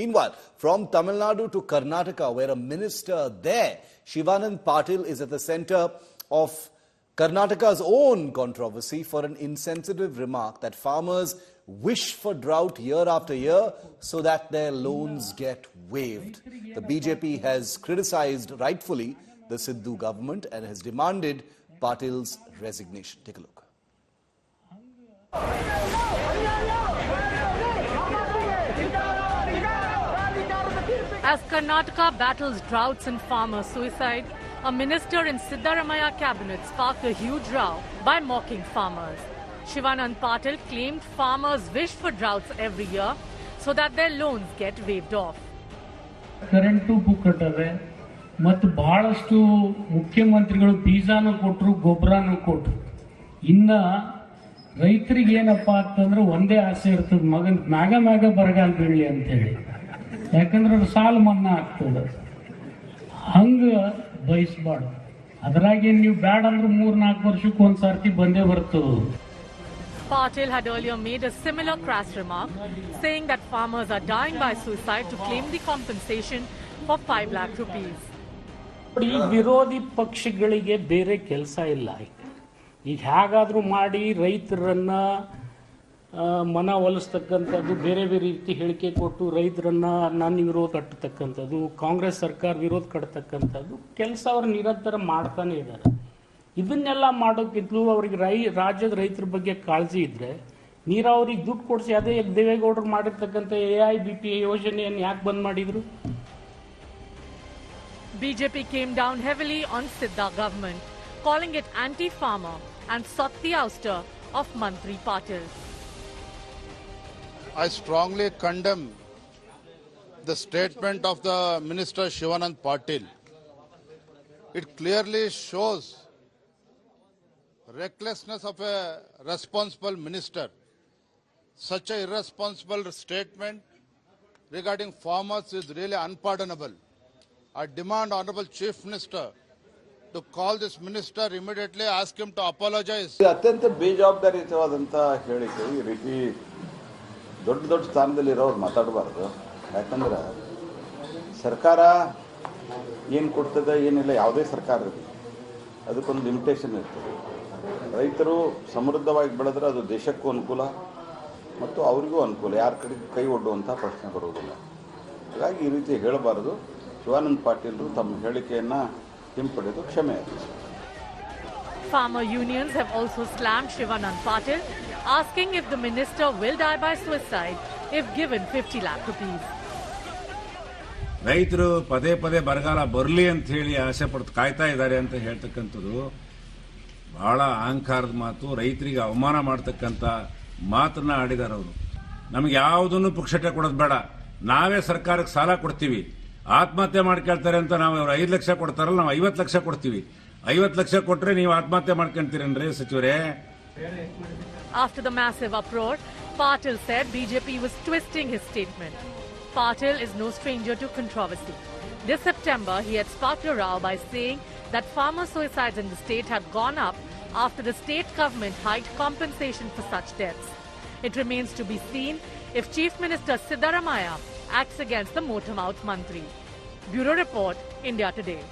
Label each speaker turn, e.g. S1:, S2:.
S1: Meanwhile, from Tamil Nadu to Karnataka, where a minister there, Shivanand Patil, is at the center of Karnataka's own controversy for an insensitive remark that farmers wish for drought year after year so that their loans get waived. The BJP has criticized, rightfully, the Sidhu government and has demanded Patil's resignation. Take a look.
S2: As Karnataka battles droughts and farmer suicide, a minister in Siddaramaiah cabinet sparked a huge row by mocking farmers. Shivanand Patil claimed farmers wish for droughts every year so that their loans get waived off.
S3: Current ಬುಕ್ಕಟ್ಟವೆ ಮತ್ತು ಬಹಳಷ್ಟು ಮುಖ್ಯಮಂತ್ರಿಗಳು ಬೀಜಾನು ಕೊಟ್ಟರು, ಗೊಬ್ಬರನೂ ಕೊಟ್ಟರು. ಇನ್ನ ರೈತರಿಗೆ ಏನಪ್ಪಾ ಅಂತಂದ್ರೆ ಒಂದೇ ಆಸೆ ಇರ್ತದೆ, ಮಗನ್ ಮ್ಯಾಗ ಬರಗಾಲ ಬೀಳಲಿ ಅಂತ ಹೇಳಿ. ಯಾಕಂದ್ರೆ ಅದು ಸಾಲ ಮನ್ನಾ ಆಗ್ತದೆ. ಹಂಗ ಬಯಸಬಾರ್ದು. ಅದ್ರಾಗೆ ನೀವು ಬ್ಯಾಡ ಅಂದ್ರೆ 3-4 ವರ್ಷಕ್ಕೆ ಒಂದ್ಸರ್ತಿ ಬಂದೇ ಬರ್ತದೆ.
S2: Patil had earlier made a similar crass remark, saying that farmers are dying by suicide to claim the compensation for 5 lakh rupees.
S3: ಈ ವಿರೋಧಿ ಪಕ್ಷಗಳಿಗೆ ಬೇರೆ ಕೆಲಸ ಇಲ್ಲ. ಈಗ ಹೇಗಾದ್ರೂ ಮಾಡಿ ರೈತರನ್ನ ಮನವೊಲಿಸ್ತಕ್ಕಂಥದ್ದು, ಬೇರೆ ಬೇರೆ ರೀತಿ ಹೇಳಿಕೆ ಕೊಟ್ಟು ರೈತರನ್ನ ನನ್ನ ವಿರೋಧ ಕಟ್ಟತಕ್ಕಂಥದ್ದು, ಕಾಂಗ್ರೆಸ್ ಸರ್ಕಾರ ವಿರೋಧ ಕಟ್ಟತಕ್ಕಂಥದ್ದು ಕೆಲಸ ಅವರು ನಿರಂತರ ಮಾಡ್ತಾನೆ ಇದ್ದಾರೆ. ಇದನ್ನೆಲ್ಲ ಮಾಡೋಕ್ಕಿಂತಲೂ ಅವ್ರಿಗೆ ರಾಜ್ಯದ ರೈತರ ಬಗ್ಗೆ ಕಾಳಜಿ ಇದ್ರೆ ನೀರಾವರಿಗೆ ದುಡ್ಡು ಕೊಡಿಸಿ ಅದೇ ದೇವೇಗೌಡರು ಮಾಡಿರ್ತಕ್ಕಂಥ AIBP ಯೋಜನೆಯನ್ನು ಯಾಕೆ ಬಂದ್ ಮಾಡಿದ್ರು?
S2: BJP came down heavily on Sidda government, calling it anti-farmer and sought the ouster of Mantri Patil.
S4: I strongly condemn the statement of the Minister Shivanand Patil. It clearly shows recklessness of a responsible minister. Such an irresponsible statement regarding farmers is really unpardonable. I demand Honorable Chief Minister to call this minister immediately, ask him to apologize.
S5: ಅತ್ಯಂತ ಬೇಜವಾಬ್ದಾರಿಯುತವಾದಂಥ ಹೇಳಿಕೆ. ಈ ರೀತಿ ದೊಡ್ಡ ಸ್ಥಾನದಲ್ಲಿರೋರು ಮಾತಾಡಬಾರ್ದು. ಯಾಕಂದ್ರೆ ಸರ್ಕಾರ ಏನು ಕೊಡ್ತದೆ ಏನಿಲ್ಲ, ಯಾವುದೇ ಸರ್ಕಾರ ಅದಕ್ಕೊಂದು ಲಿಮಿಟೇಷನ್ ಇರ್ತದೆ. ರೈತರು ಸಮೃದ್ಧವಾಗಿ ಬೆಳೆದ್ರೆ ಅದು ದೇಶಕ್ಕೂ ಅನುಕೂಲ ಮತ್ತು ಅವರಿಗೂ ಅನುಕೂಲ, ಯಾರ ಕಡೆಗೆ ಕೈ ಒಡ್ಡುವಂಥ ಪ್ರಶ್ನೆ ಬರುವುದಿಲ್ಲ. ಹಾಗಾಗಿ ಈ ರೀತಿ ಹೇಳಬಾರದು. ಶಿವಾನಂದ ಪಾಟೀಲರು ತಮ್ಮ ಹೇಳಿಕೆಯನ್ನು ಹಿಂಪಡೆದು ಕ್ಷಮೆ ಯಾಚಿಸಿ.
S2: Farmer unions have also slammed Shivanand Patil, asking if the minister will die by suicide if given 50 lakh rupees.
S6: ರೈತರು ಪದೇ ಬರಗಾಲ ಬರಲಿ ಅಂತ ಹೇಳಿ ಆಸೆ ಪಡ್ತು ಕಾಯ್ತಾ ಇದ್ದಾರೆ ಅಂತ ಹೇಳ್ತಕ್ಕಂಥದ್ದು ಬಹಳ ಅಹಂಕಾರದ ಮಾತು. ರೈತರಿಗೆ ಅವಮಾನ ಮಾಡ್ತಕ್ಕಂಥ ಮಾತನ್ನ ಆಡಿದಾರೆ ಅವರು. ನಮ್ಗೆ ಯಾವುದನ್ನು ಪುಕ್ಷಟೆ ಕೊಡೋದು ಬೇಡ, ನಾವೇ ಸರ್ಕಾರಕ್ಕೆ ಸಾಲ ಕೊಡ್ತೀವಿ. ಆತ್ಮಹತ್ಯೆ ಮಾಡ್ಕೊಳ್ತಾರೆ ಅಂತ ನಾವು 5 ಲಕ್ಷ ಕೊಡ್ತಾರಲ್ಲ, ನಾವು 50 ಲಕ್ಷ ಕೊಡ್ತೀವಿ. 50 ಲಕ್ಷ ಕೊಟ್ರೆ ನೀವು ಆತ್ಮಹತ್ಯೆ ಮಾಡ್ಕೊಂತೀರೇನ್ರಿ ಸಚಿವರೇ?
S2: After the massive uproar, Patil said BJP was twisting his statement. Patil is no stranger to controversy. This September, he had sparked a row by saying that farmer suicides in the state had gone up after the state government hiked compensation for such deaths. It remains to be seen if Chief Minister Siddaramaiah acts against the motor mouth Mantri. Bureau Report, India Today.